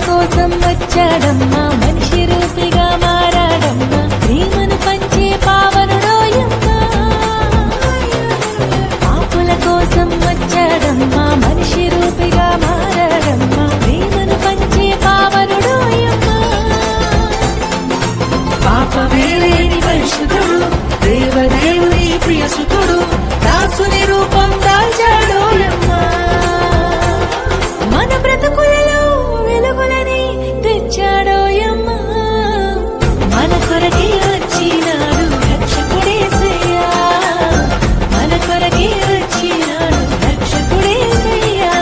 కోసం వచ్చాడమ్మా, మనిషి రూపిగా మారాడమ్మా, ప్రేమను పంచే పావనుడోయమ్మా. పాపుల కోసం వచ్చాడమ్మా, మనిషి రూపిగా మారాడమ్మా, ప్రేమను పంచే పావనుడోయమ్మా. పాపమే లేని పరిశుద్ధుడు, దేవదేవుని ప్రియసుతుడు, దాసుని రూపం దాల్చాడోయమ్మా. మన బ్రతుకులలో వెలుగులని తెచ్చాడోయమ్మా. మన కొరకే వచ్చినాడు రక్షకుడేసయ్యా, మన కొరకే వచ్చినాడు రక్షకుడేసయ్యా.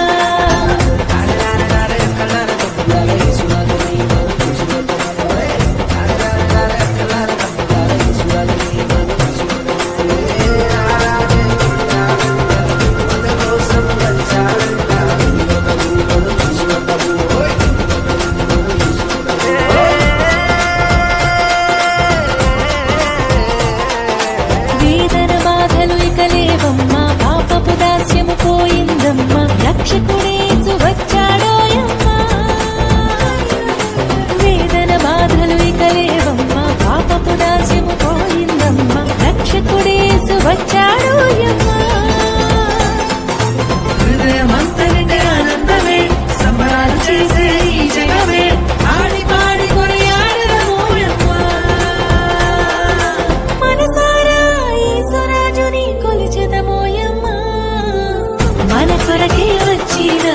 లేవమ్మా, పాపపు దాస్యము పోయిందమ్మా, రక్షకుడేసు వచ్చాడోయమ్మా. వేదన బాధలు ఇక లేవమ్మా, పాపపు దాస్యము పోయిందమ్మా, రక్షకుడేసు వచ్చాడోయమ్మా. హృదయమంతటి ఆనందమే, సంబరాలు చేసే ఈ జగమే, ఆడి పాడి కొనియాడదమోయమ్మా. మనసారా యేసురాజుని కొలిచెదమోయమ్మా. మన కొరకే వచ్చిన